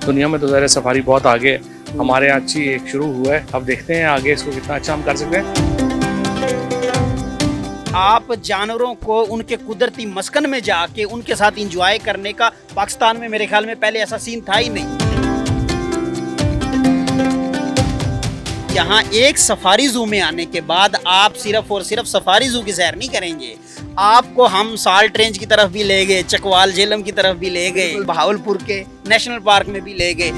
दुनिया में तो ज़रा सफारी बहुत आगे है, हमारे यहाँ अच्छी एक शुरू हुआ है। अब देखते हैं आगे इसको कितना अच्छा हम कर सकते हैं। आप जानवरों को उनके कुदरती मस्कन में जाके उनके साथ इंजॉय करने का पाकिस्तान में मेरे ख्याल में पहले ऐसा सीन था ही नहीं। यहाँ एक सफारी जू में आने के बाद आप सिर्फ और सिर्फ सफारी जू की सैर नहीं करेंगे, आपको हम साल्ट रेंज की तरफ भी ले गए, चकवाल झेलम की तरफ भी ले गए, बहावलपुर के नेशनल पार्क में भी ले गए।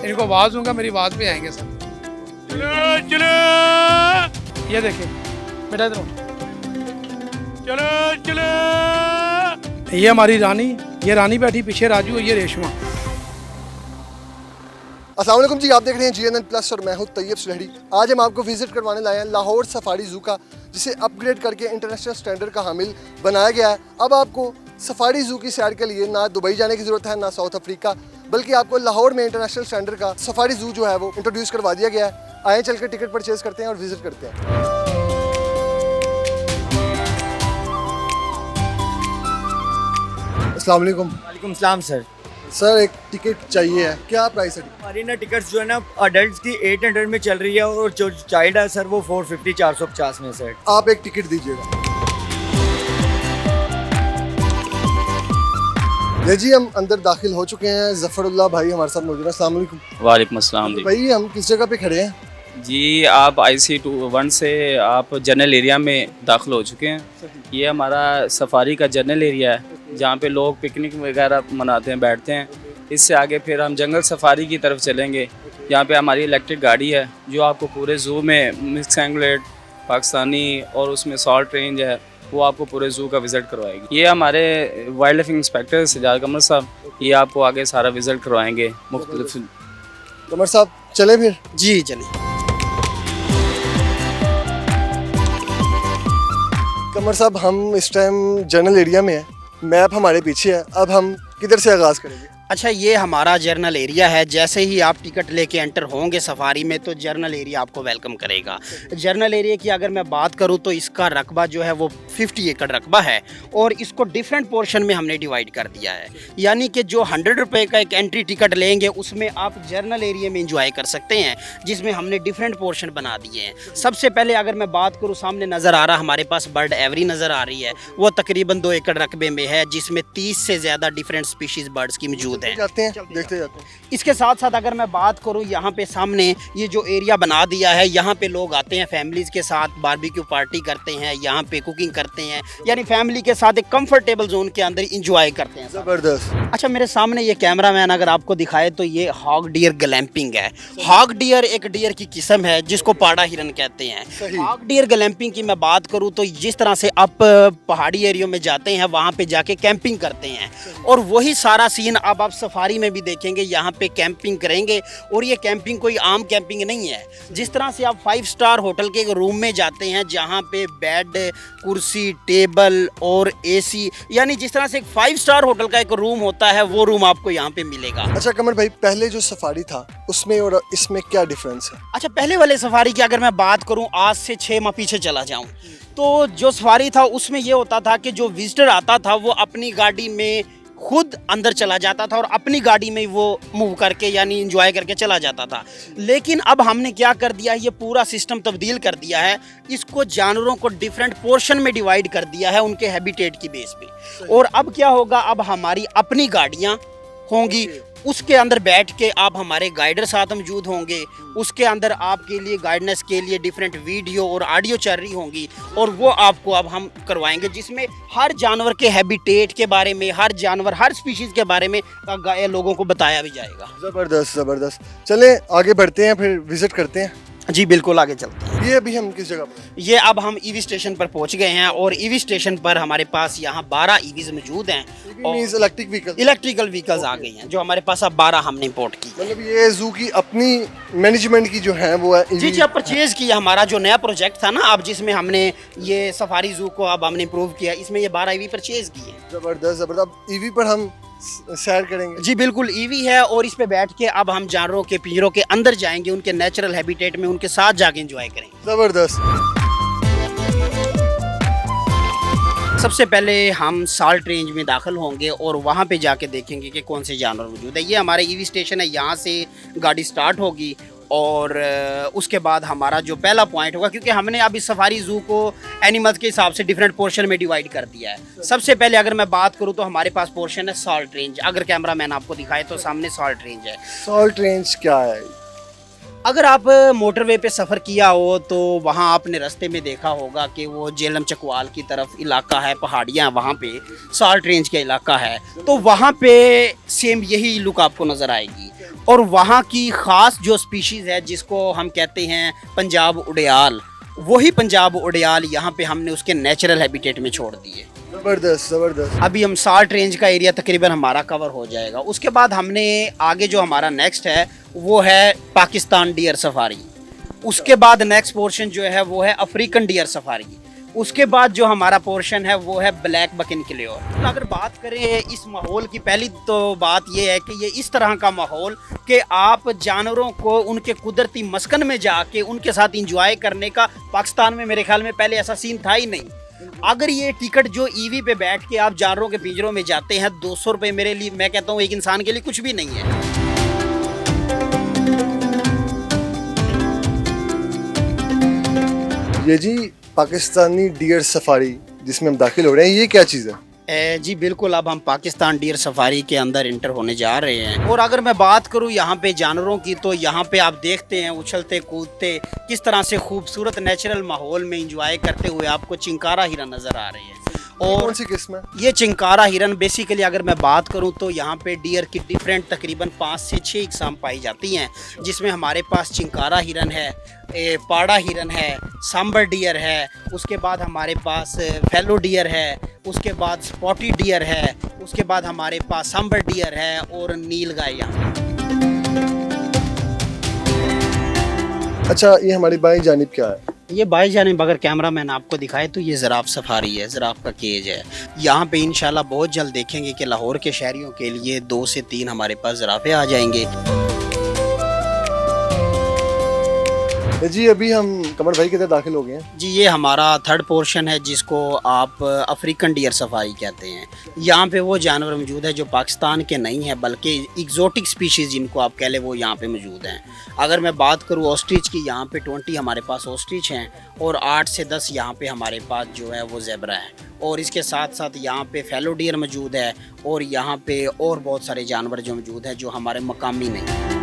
इनको आवाज दूंगा, मेरी आवाज पे आएंगे सर। चलो चलो ये देखिए बेटा इधर, चलो चलो। ये हमारी रानी, ये रानी बैठी पीछे, राजू ये रेशमा। अस्सलाम वालेकुम जी, आप देख रहे हैं GNN प्लस और मैं हूं तैयब सुलहड़ी। आज हम आपको विजिट करवाने लाए हैं लाहौर सफारी जू का, जिसे अपग्रेड करके इंटरनेशनल स्टैंडर्ड का हामिल बनाया गया है। अब आपको सफारी जू की सैर के लिए ना दुबई जाने की ज़रूरत है ना साउथ अफ्रीका, बल्कि आपको लाहौर में इंटरनेशनल स्टैंडर्ड का सफारी जू जो है वो इंट्रोड्यूस करवा दिया गया है। आए चल के टिकट परचेज करते हैं और विजिट करते हैं। अस्सलाम वालेकुम। वालेकुम सलाम सर। सर एक टिकट चाहिए है, क्या प्राइस है? हमारी ना टिकट्स जो है ना अडल्ट की 800 में चल रही है और जो चाइल्ड है सर वो 450 450 में सर। आप एक टिकट दीजिएगा। ले जी, हम अंदर दाखिल हो चुके हैं। जफरुल्लाह भाई हमारे साथ मौजूद है। अस्सलाम वालेकुम। वालेकुम अस्सलाम जी। भाई हम किस जगह पे खड़े हैं? जी आप IC21 से आप जनरल एरिया में दाखिल हो चुके हैं। ये हमारा सफारी का जनरल एरिया है जहाँ पे लोग पिकनिक वगैरह मनाते हैं, बैठते हैं। इससे आगे फिर हम जंगल सफारी की तरफ चलेंगे, यहाँ पे हमारी इलेक्ट्रिक गाड़ी है जो आपको पूरे ज़ू में मिक्स एंगलेट पाकिस्तानी और उसमें सॉल्ट रेंज है, वो आपको पूरे ज़ू का विज़िट करवाएगी। ये हमारे वाइल्ड लाइफ इंस्पेक्टर सजाद कमर साहब, ये आपको आगे सारा विज़िट करवाएंगे मुख्तलिफ। कमर साहब चले फिर? जी चलिए। कमर साहब हम इस टाइम जनरल एरिया में है, मैप हमारे पीछे है। अब हम किधर से आगाज़ करेंगे? अच्छा, ये हमारा जर्नल एरिया है। जैसे ही आप टिकट लेके एंटर होंगे सफारी में तो जर्नल एरिया आपको वेलकम करेगा। जर्नल एरिया की अगर मैं बात करूँ तो इसका रकबा जो है वो 50 एकड़ रकबा है और इसको डिफरेंट पोर्शन में हमने डिवाइड कर दिया है। यानी कि जो 100 रुपये का एक एंट्री टिकट लेंगे उसमें आप जर्नल एरिया में इंजॉय कर सकते हैं, जिसमें हमने डिफरेंट पोर्शन बना दिए हैं। सबसे पहले अगर मैं बात करूँ, सामने नज़र आ रहा हमारे पास बर्ड एवरी नज़र आ रही है, वो तकरीबन 2 एकड़ रकबे में है, जिसमें 30 से ज़्यादा डिफरेंट स्पीशीज़ बर्ड्स की मौजूद है। जाते हैं, देखते जाते हैं। इसके साथ साथ अगर मैं बात करूं, यहाँ पे सामने ये जो एरिया बना दिया है, यहाँ पे लोग आते हैं फैमिलीज के साथ, बारबेक्यू पार्टी करते हैं, यहाँ पे कुकिंग करते हैं, यानी फैमिली के साथ एक कंफर्टेबल जोन के अंदर इंजॉय करते हैं। जबरदस्त। अच्छा, मेरे सामने ये कैमरामैन अगर आपको दिखाए तो ये हॉग डियर ग्लैम्पिंग है। हॉग डियर एक डियर की किस्म है जिसको पाड़ा हिरन कहते हैं। हॉग डियर ग्लैम्पिंग की मैं बात करूँ तो जिस तरह से आप पहाड़ी एरियो में जाते हैं वहाँ पे जाके कैंपिंग करते हैं, और वही सारा सीन अब आप सफारी में भी देखेंगे। यहाँ पे कैंपिंग करेंगे और ये कैंपिंग कोई आम कैंपिंग नहीं है। जिस तरह से आप 5 स्टार होटल के एक रूम में जाते हैं जहाँ पे बेड, कुर्सी, टेबल और AC, यानी जिस तरह से एक 5 स्टार होटल का एक रूम होता है वो रूम आपको यहाँ पे मिलेगा। अच्छा कमर भाई, पहले जो सफारी था उसमें और इसमें क्या डिफरेंस है? अच्छा, पहले वाले सफारी की अगर मैं बात करूँ, आज से 6 माह पीछे चला जाऊँ तो जो सफारी था उसमें ये होता था कि जो विजिटर आता था वो अपनी गाड़ी में खुद अंदर चला जाता था और अपनी गाड़ी में वो मूव करके यानी एंजॉय करके चला जाता था। लेकिन अब हमने क्या कर दिया है, ये पूरा सिस्टम तब्दील कर दिया है। इसको जानवरों को डिफरेंट पोर्शन में डिवाइड कर दिया है उनके हैबिटेट की बेस पे। और अब क्या होगा, अब हमारी अपनी गाड़ियाँ होंगी, उसके अंदर बैठ के आप हमारे गाइडर साथ मौजूद होंगे, उसके अंदर आपके लिए गाइडेंस के लिए डिफरेंट वीडियो और ऑडियो चल रही होंगी, और वो आपको अब हम करवाएंगे, जिसमें हर जानवर के हैबिटेट के बारे में, हर जानवर, हर स्पीशीज़ के बारे में लोगों को बताया भी जाएगा। ज़बरदस्त ज़बरदस्त। चलें आगे बढ़ते हैं, फिर विजिट करते हैं। जी बिल्कुल, आगे चलते हैं। ये अभी हम किस जगह पर? ये अब हम ईवी स्टेशन पर पहुंच गए हैं और ईवी स्टेशन पर हमारे पास यहाँ 12 ईवीज मौजूद हैं और इलेक्ट्रिक व्हीकल, इलेक्ट्रिकल व्हीकल्स आ गई हैं जो हमारे पास अब 12 हमने इंपोर्ट की। मतलब ये जू की अपनी मैनेजमेंट की जो है वो है जी जी, अब परचेज किया। हमारा जो नया प्रोजेक्ट था ना, अब जिसमें हमने ये सफारी जू को अब हमने इम्प्रूव किया, इसमें ये 12 ईवी परचेज की है। जबरदस्त जबरदस्त। अब ईवी पर हम सैर करेंगे? जी बिल्कुल, ईवी है और इस पे बैठ के अब हम जानवरों के पिंजरों के अंदर जाएंगे, उनके नेचुरल हैबिटेट में उनके साथ जाके एंजॉय करेंगे। जबरदस्त। सबसे पहले हम साल्ट रेंज में दाखिल होंगे और वहाँ पे जाके देखेंगे कि कौन से जानवर मौजूद है। ये हमारा ईवी स्टेशन है, यहाँ से गाड़ी स्टार्ट होगी और उसके बाद हमारा जो पहला पॉइंट होगा, क्योंकि हमने अब इस सफारी ज़ू को एनिमल्स के हिसाब से डिफरेंट पोर्शन में डिवाइड कर दिया है। सबसे पहले अगर मैं बात करूँ तो हमारे पास पोर्शन है साल्ट रेंज। अगर कैमरा मैन आपको दिखाए तो सामने साल्ट रेंज है। सॉल्ट रेंज क्या है? अगर आप मोटरवे पे सफ़र किया हो तो वहाँ आपने रास्ते में देखा होगा कि वो जेलम चकवाल की तरफ इलाका है, पहाड़ियाँ, वहाँ पे साल्ट रेंज का इलाका है। तो वहाँ पे सेम यही लुक आपको नज़र आएगी। और वहाँ की ख़ास जो स्पीशीज़ है जिसको हम कहते हैं पंजाब उड़ियाल, वही पंजाब उड़ियाल यहाँ पे हमने उसके नेचुरल हैबिटेट में छोड़ दिए। ज़बरदस्त ज़बरदस्त। अभी हम साल्ट रेंज का एरिया तकरीबन हमारा कवर हो जाएगा। उसके बाद हमने आगे जो हमारा नेक्स्ट है वो है पाकिस्तान डियर सफारी। उसके बाद नेक्स्ट पोर्शन जो है वो है अफ्रीकन डियर सफारी। उसके बाद जो हमारा पोर्शन है वो है ब्लैक बक इनक्लेयोर। तो अगर बात करें इस माहौल की, पहली तो बात ये है कि ये इस तरह का माहौल कि आप जानवरों को उनके कुदरती मस्कन में जाके उनके साथ इंजॉय करने का, पाकिस्तान में मेरे ख्याल में पहले ऐसा सीन था ही नहीं। अगर ये टिकट जो ईवी पे बैठ के आप जानवरों के पिंजरों में जाते हैं, 200 रुपये मेरे लिए, मैं कहता हूँ एक इंसान के लिए कुछ भी नहीं है। ये जी पाकिस्तानी डियर सफारी जिसमें हम दाखिल हो रहे हैं, ये क्या चीज़ है? जी बिल्कुल, अब हम पाकिस्तान डियर सफारी के अंदर इंटर होने जा रहे हैं। और अगर मैं बात करूं यहाँ पे जानवरों की, तो यहाँ पे आप देखते हैं उछलते कूदते किस तरह से खूबसूरत नेचुरल माहौल में इंजॉय करते हुए आपको चिंकारा हिरन नज़र आ रहे हैं। और कौन सी किस्म है? ये चिंकारा हिरन बेसिकली अगर मैं बात करूं तो यहाँ पे डियर की डिफरेंट तकरीबन 5 से 6 इकसाम पाई जाती हैं, जिसमें हमारे पास चिंकारा हिरन है, पाड़ा हिरन है, सांबर डियर है, उसके बाद हमारे पास फेलो डियर है, उसके बाद स्पॉटी डियर है, उसके बाद हमारे पास सांबर डियर है और नील गाय यहाँ। अच्छा, ये हमारी बाईं जानिब क्या है? ये बाई जानिब अगर कैमरा मैन आपको दिखाए तो ये ज़राफ़ सफारी है, ज़राफ़ का केज है। यहाँ पे इंशाल्लाह बहुत जल्द देखेंगे कि लाहौर के शहरियों के लिए 2 से 3 हमारे पास ज़राफ़े आ जाएंगे। जी अभी हम कमर भाई की तरफ दाखिल हो गए हैं। जी ये हमारा थर्ड पोर्शन है जिसको आप अफ्रीकन डियर सफारी कहते हैं। यहाँ पे वो जानवर मौजूद है जो पाकिस्तान के नहीं है बल्कि एग्जोटिक स्पीशीज़ जिनको आप कह लें वो यहाँ पे मौजूद हैं। अगर मैं बात करूँ ऑस्ट्रिच की, यहाँ पे 20 हमारे पास ऑस्ट्रिच हैं और 8 से 10 यहाँ पे हमारे पास जो है वो ज़ेब्रा है। और इसके साथ साथ यहाँ पे फेलो डियर मौजूद है और यहाँ पे और बहुत सारे जानवर जो मौजूद है जो हमारे मकामी नहीं।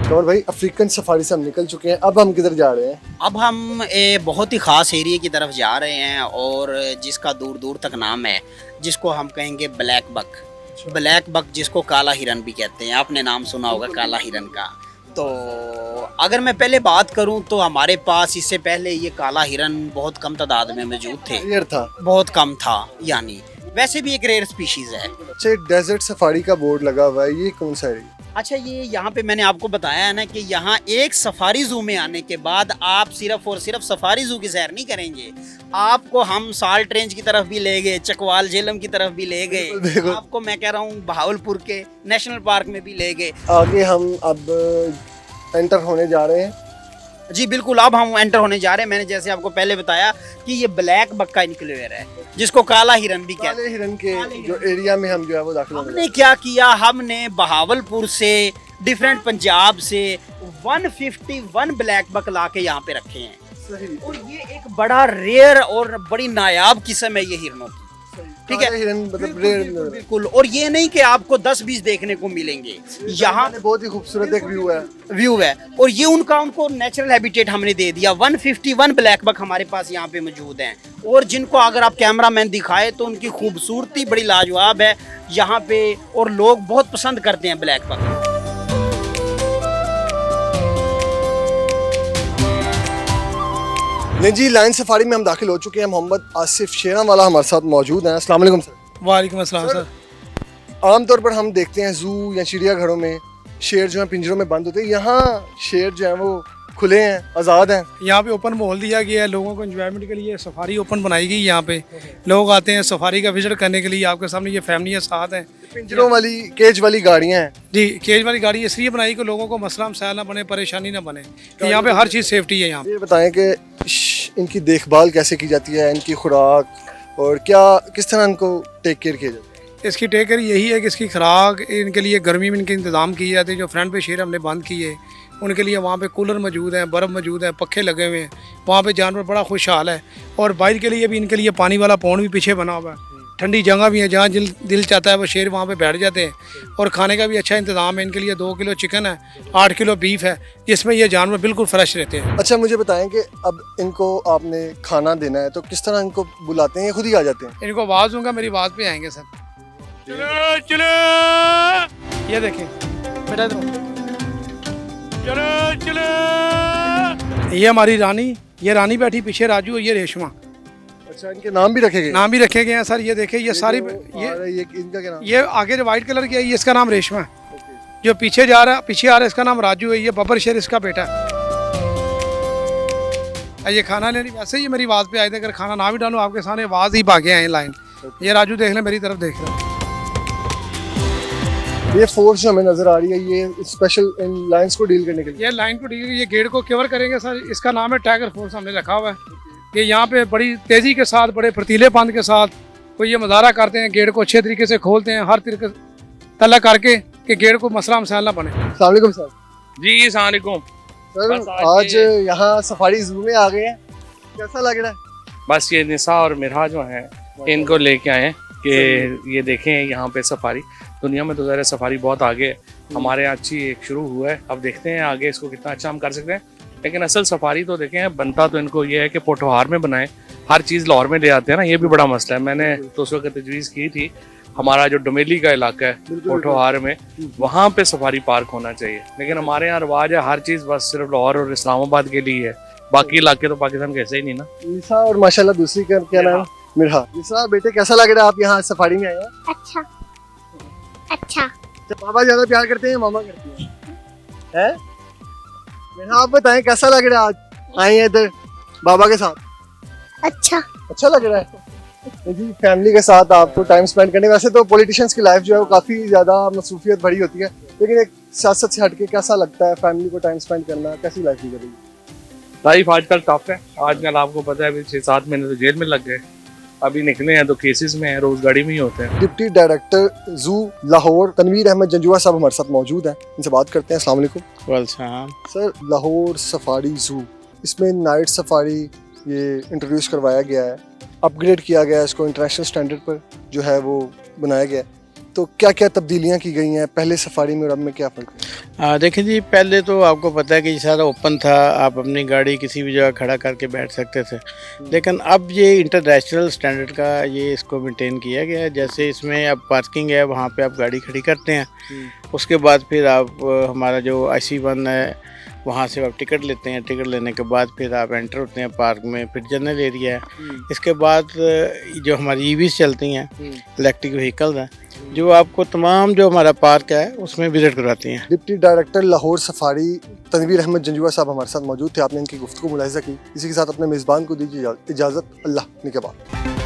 कमर भाई, अफ्रीकन सफारी से हम निकल चुके हैं, अब हम किधर जा रहे हैं? अब हम बहुत ही ख़ास एरिया की तरफ जा रहे हैं और जिसका दूर दूर तक नाम है, जिसको हम कहेंगे ब्लैक बक। ब्लैक बक जिसको काला हिरन भी कहते हैं, आपने नाम सुना होगा काला हिरन का। तो अगर मैं पहले बात करूं तो हमारे पास इससे पहले ये काला हिरन बहुत कम तादाद में मौजूद थे, रेयर था, बहुत कम था, यानी वैसे भी एक रेयर स्पीशीज़ है। अच्छा, डेजर्ट सफारी का बोर्ड लगा हुआ है, ये कौन सा एरिया? अच्छा, ये यहाँ पे मैंने आपको बताया है ना कि यहाँ एक सफारी जू में आने के बाद आप सिर्फ और सिर्फ सफारी जू की सैर नहीं करेंगे, आपको हम साल्ट रेंज की तरफ भी ले गए, चकवाल झेलम की तरफ भी ले गए, आपको मैं कह रहा हूँ बहावलपुर के नेशनल पार्क में भी ले गए। आगे हम अब एंटर होने जा रहे हैं। जी बिल्कुल, अब हम एंटर होने जा रहे हैं। मैंने जैसे आपको पहले बताया कि ये ब्लैक बक का इनक्लेयर है जिसको काला हिरन भी कहते हैं। काले हिरन के जो एरिया में हम जो है वो दाखिल होने हमने क्या किया, हमने बहावलपुर से डिफरेंट पंजाब से 151 ब्लैक बक ला के यहाँ पे रखे हैं। सही। और ये एक बड़ा रेयर और बड़ी नायाब किस्म है ये हिरनों की, ठीक है। काले हिरन मतलब बिल्कुल, रेयर बिल्कुल, बिल्कुल। और ये नहीं कि आपको 10-20 देखने को मिलेंगे, यहाँ बहुत ही खूबसूरत एक व्यू है। और ये उनको नेचुरल हैबिटेट हमने दे दिया। 151 ब्लैक बक हमारे पास यहाँ पे मौजूद हैं और जिनको अगर आप कैमरा मैन दिखाए तो उनकी खूबसूरती बड़ी लाजवाब है यहाँ पे और लोग बहुत पसंद करते हैं ब्लैक बक। नहीं जी, लाइन सफारी में हम दाखिल हो चुके हैं। मोहम्मद आसिफ शेरावाला हमारे साथ मौजूद हैं। अस्सलाम वालेकुम सर। वालेकुम अस्सलाम सर। आमतौर पर हम देखते हैं जू या चिड़ियाघरों में शेर जो है पिंजरों में बंद होते हैं, यहाँ शेर जो है वो खुले हैं, आज़ाद हैं। यहाँ पे ओपन माहौल दिया गया है लोगों को एंजॉयमेंट के लिए। सफारी ओपन बनाई गई, यहाँ पे लोग आते हैं सफारी का विजिट करने के लिए। आपके सामने ये फैमिलियाँ साथ हैं। पिंजरों वाली केज वाली गाड़ियाँ हैं जी, केज वाली गाड़ी इसलिए बनाई कि लोगों को मसला मसाइल ना बने, परेशानी ना बने, कि यहाँ पे हर चीज़ सेफ्टी है। यहाँ ये बताएं कि इनकी देखभाल कैसे की जाती है, इनकी खुराक और क्या किस तरह इनको टेक केयर किया जाता है? इसकी टेक केयर यही है कि इसकी खुराक इनके लिए गर्मी में इनके इंतज़ाम किए जाते हैं। जो फ्रंट पे शेर हमने बंद किए उनके लिए वहाँ पे कूलर मौजूद हैं, बर्फ़ मौजूद है, पखे लगे हुए हैं। वहाँ पे जानवर बड़ा खुशहाल है। और बाहर के लिए भी इनके लिए पानी वाला पौंड भी पीछे बना हुआ है। ठंडी जगह भी है, जहाँ दिल चाहता है वो शेर वहाँ पे बैठ जाते हैं। और खाने का भी अच्छा इंतज़ाम है। इनके लिए 2 किलो चिकन है, 8 किलो बीफ है, जिसमें ये जानवर बिल्कुल फ्रेश रहते हैं। अच्छा, मुझे बताएं कि अब इनको आपने खाना देना है तो किस तरह इनको बुलाते हैं या खुद ही आ जाते हैं? इनको आवाज़ दूंगा, मेरी आवाज़ पे आएंगे सर। चलो चलो ये देखें बेटा, इधर चलो चलो। ये हमारी रानी, ये रानी बैठी पीछे राजू और ये रेशमा। अच्छा, इनके नाम भी रखे गए? नाम भी रखे गए हैं सर। ये देखें, ये सारी ये इनका क्या नाम? ये आगे जो वाइट कलर की है ये इसका नाम रेशमा है। जो पीछे जा रहा है, पीछे आ रहा है, इसका नाम राजू है। ये बब्बर शेर इसका बेटा है। ये खाना लेने वैसे ही मेरी आवाज़ पे आए थे। अगर खाना ना भी डालूं आपके सामने आवाज़ ही भागे आए लाइन। ये राजू देख ले, मेरी तरफ देख रहे हैं। ये फोर्स जो हमें नजर आ रही है ये स्पेशल इन लाइंस को डील करने के लिए? ये लाइन को डील, ये गेट को कवर करेंगे सर। इसका नाम है टाइगर फोर्स, हमने रखा हुआ है। ये यहाँ पे बड़ी तेज़ी के साथ, बड़े फर्तीलेपन के साथ वो ये मुजाहरा करते हैं। गेट को अच्छे तरीके से खोलते हैं, हर तरीके तला करके कि गेट को मसला मसाइल ना बने। अस्सलाम वालेकुम सर। जी अस्सलाम वालेकुम। सर बस आज यहाँ सफारी जू में आ गए हैं, कैसा लग रहा है? बस ये निसा और मिरहा जो हैं इनको लेके आए हैं कि ये देखें यहाँ पे सफारी। दुनिया में तो ज़रा सफारी बहुत आगे है, हमारे यहाँ अच्छी एक शुरू हुआ है। अब देखते हैं आगे इसको कितना अच्छा हम कर सकते हैं। लेकिन असल सफारी तो देखें, बनता तो इनको ये है कि पोठोहार में बनाएं। हर चीज़ लाहौर में ले आते हैं ना, ये भी बड़ा मसला है। मैंने तो उस वक्त तजवीज़ की थी, हमारा जो डोमेली का इलाका है पोठोहार में, वहाँ पे सफारी पार्क होना चाहिए। लेकिन हमारे यहाँ रवाज है हर चीज़ बस सिर्फ लाहौर और इस्लामाबाद के लिए है, बाकी इलाके तो पाकिस्तान कैसे ही नहीं ना। निसा और माशाल्लाह दूसरी का क्या नाम है? मिरहा। निसा बेटे कैसा लग रहा है, आप यहाँ सफारी में आए हैं? अच्छा अच्छा। पापा ज्यादा प्यार करते हैं मामा करती हैं? हैं? मिरहा आप बताएं कैसा लग रहा है आज आए हैं इधर बाबा के साथ? अच्छा अच्छा लग रहा है जी, फैमिली के साथ आपको टाइम स्पेंड करने। वैसे तो पॉलिटिशियंस की लाइफ जो है वो काफ़ी ज़्यादा मसरूफियत भरी होती है, लेकिन एक सियासत से हटके कैसा लगता है फैमिली को टाइम स्पेंड करना? कैसी लाइफ गुजर रही है? लाइफ आजकल टफ है। आजकल आपको पता है अभी 6-7 महीने तो जेल में लग गए, अभी निकले हैं तो केसेस में हैं, रोजगारी में ही होते हैं। डिप्टी डायरेक्टर जू लाहौर तनवीर अहमद जंजुआ साहब हमारे साथ मौजूद हैं, इनसे बात करते हैं। अस्सलाम वालेकुम। सर, लाहौर सफारी जू, इसमें नाइट सफारी ये इंट्रोड्यूस करवाया गया है, अपग्रेड किया गया है, इसको इंटरनेशनल स्टैंडर्ड पर जो है वो बनाया गया है। तो क्या क्या तब्दीलियाँ की गई हैं पहले सफारी में और अब में, क्या फ़र्क है? देखिए जी, पहले तो आपको पता है कि ये सारा ओपन था, आप अपनी गाड़ी किसी भी जगह खड़ा करके बैठ सकते थे। लेकिन अब ये इंटरनेशनल स्टैंडर्ड का ये इसको मेंटेन किया गया है। जैसे इसमें अब पार्किंग है, वहाँ पे आप गाड़ी खड़ी करते हैं, उसके बाद फिर आप हमारा जो IC1 है वहाँ से आप टिकट लेते हैं। टिकट लेने के बाद फिर आप एंटर होते हैं पार्क में, फिर जनरल एरिया है। इसके बाद जो हमारी EVs चलती हैं, इलेक्ट्रिक व्हीकल्स हैं, जो आपको तमाम जो हमारा पार्क है उसमें विजिट करवाती हैं। Deputy director Lahore safari Tanveer Ahmad Janjua साहब हमारे साथ मौजूद थे, आपने इनकी गुफ्तगू मुलाहिजा की। इसी के साथ अपने मेज़बान को दीजिए इजाज़त। अल्लाह निगहबान।